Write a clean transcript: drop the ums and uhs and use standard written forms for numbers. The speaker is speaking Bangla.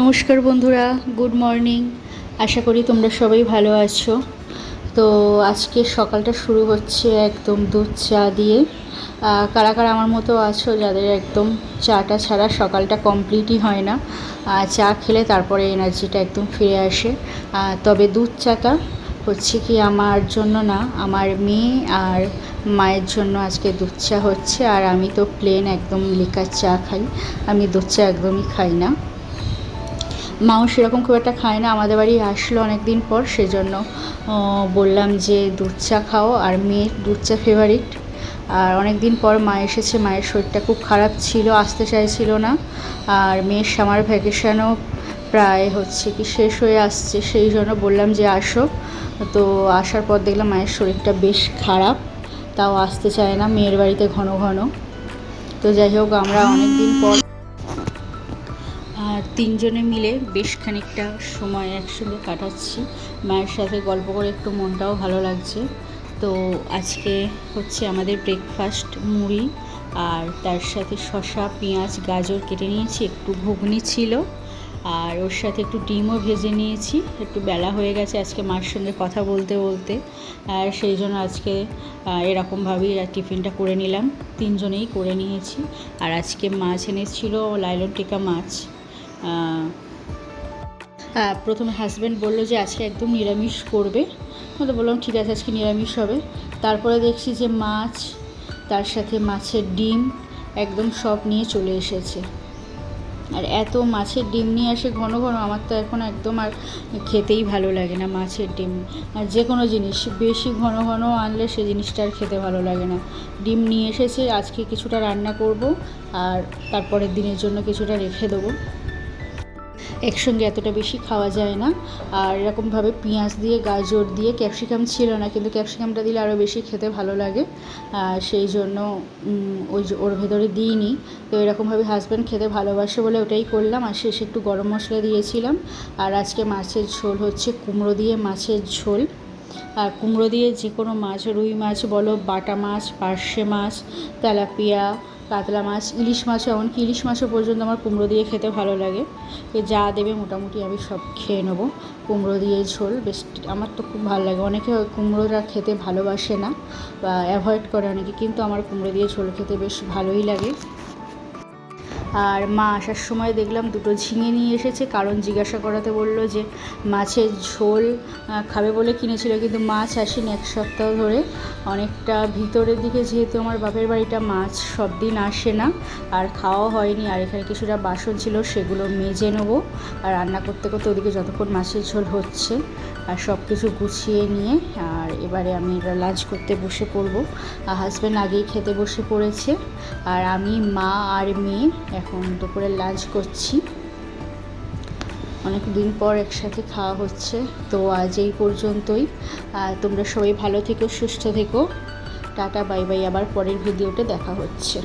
নমস্কার বন্ধুরা, গুড মর্নিং। আশা করি তোমরা সবাই ভালো আছো। তো আজকে সকালটা শুরু হচ্ছে একদম দুধ চা দিয়ে। কারা কারা আমার মতো আছো যাদের একদম চাটা ছাড়া সকালটা কমপ্লিটই হয় না, চা খেলে তারপরে এনার্জিটা একদম ফিরে আসে। তবে দুধ চাটা হচ্ছে কি আমার জন্য না, আমার মেয়ে আর মায়ের জন্য আজকে দুধ চা হচ্ছে। আর আমি তো প্লেন একদম লিকার চা খাই, আমি দুধ চা একদমই খাই না। মাও সেরকম খুব একটা খায় না, আমাদের বাড়ি আসলো অনেক দিন পর, সেজন্য বললাম যে দুধ চা খাও। আর মেয়ের দুধ চা ফেভারিট। আর অনেক দিন পর মা এসেছে, মায়ের শরীরটা খুব খারাপ ছিল, আসতে চাইছিল না। আর মেয়ের সামার ভ্যাকেশানও প্রায় হচ্ছে কি শেষ হয়ে আসছে, সেই জন্য বললাম যে আসো। তো আসার পর দেখলাম মায়ের শরীরটা বেশ খারাপ, তাও আসতে চায় না মেয়ের বাড়িতে ঘন ঘন। তো যাই হোক, আমরা অনেক দিন পর তিনজনে মিলে বেশ খানিকটা সময় একসঙ্গে কাটাচ্ছি। মায়ের সাথে গল্প করে একটু মনটাও ভালো লাগছে। তো আজকে হচ্ছে আমাদের ব্রেকফাস্ট মুড়ি, আর তার সাথে শসা, পেঁয়াজ, গাজর কেটে নিয়েছি, একটু ঘুগনি ছিল, আর ওর সাথে একটু ডিমও ভেজে নিয়েছি। একটু বেলা হয়ে গেছে আজকে মার সঙ্গে কথা বলতে বলতে, আর সেই জন্য আজকে এরকমভাবেই টিফিনটা করে নিলাম, তিনজনেই করে নিয়েছি। আর আজকে মাছ এনেছিল, লাইলন টিকা মাছ। প্রথমে হাজব্যান্ড বললো যে আজকে একদম নিরামিষ করবে, তো বললাম ঠিক আছে আজকে নিরামিষ হবে। তারপরে দেখছি যে মাছ, তার সাথে মাছের ডিম একদম সব নিয়ে চলে এসেছে। আর এত মাছের ডিম নিয়ে আসে ঘন ঘন, আমার তো এখন একদম আর খেতেই ভালো লাগে না মাছের ডিম। আর যে কোনো জিনিস বেশি ঘন ঘন আনলে সে জিনিসটা আর খেতে ভালো লাগে না। ডিম নিয়ে এসেছে, আজকে কিছুটা রান্না করব, আর তারপরের দিনের জন্য কিছুটা রেখে দেবো। একসঙ্গে এতটা বেশি খাওয়া যায় না। আর এরকমভাবে পেঁয়াজ দিয়ে, গাজর দিয়ে, ক্যাপসিকাম ছিল না, কিন্তু ক্যাপসিকামটা দিলে আরও বেশি খেতে ভালো লাগে, সেই জন্য ওর ভেতরে দিইনি। তো এরকমভাবে হাজব্যান্ড খেতে ভালোবাসে বলে ওটাই করলাম। আর শেষে একটু গরম মশলা দিয়েছিলাম। আর আজকে মাছের ঝোল হচ্ছে কুমড়ো দিয়ে মাছের ঝোল। আর কুমড়ো দিয়ে যে কোনো মাছ, রুই মাছ বলো, বাটা মাছ, পার্শে মাছ, তেলাপিয়া, কাতলা মাছ, ইলিশ মাছও, এমনকি ইলিশ মাছও পর্যন্ত আমার কুমড়ো দিয়ে খেতে ভালো লাগে। যা দেবে মোটামুটি আমি সব খেয়ে নেবো। কুমড়ো দিয়ে ঝোল বেশ, আমার তো খুব ভালো লাগে। অনেকে কুমড়োটা খেতে ভালোবাসে না বা অ্যাভয়েড করে অনেকে, কিন্তু আমার কুমড়ো দিয়ে ঝোল খেতে বেশ ভালোই লাগে। আর মা আসার সময় দেখলাম দুটো ঝিঙে নিয়ে এসেছে, কারণ জিজ্ঞাসা করাতে বললো যে মাছের ঝোল খাবে বলে কিনেছিল, কিন্তু মাছ আসেনি এক সপ্তাহ ধরে। অনেকটা ভিতরের দিকে, যেহেতু আমার বাপের বাড়িটা, মাছ সব দিন আসে না, আর খাওয়া হয়নি। আর এখানে কিছুটা বাসন ছিল, সেগুলো মেজে নেবো। আর রান্না করতে করতে ওদিকে যতক্ষণ মাছের ঝোল হচ্ছে, আর সব কিছু গুছিয়ে নিয়ে আর এবারে আমি লাঞ্চ করতে বসে পড়বো। হাজব্যান্ড আগেই খেতে বসে পড়েছে, আর আমি, মা আর মেয়ে এখন দুপুরে লাঞ্চ করছি। অনেক দিন পর একসাথে খাওয়া হচ্ছে। তো আজ এই পর্যন্তই। তোমরা সবাই ভালো থেকো, সুস্থ থেকো। Tata, bye bye. আবার পরের ভিডিওতে দেখা হচ্ছে।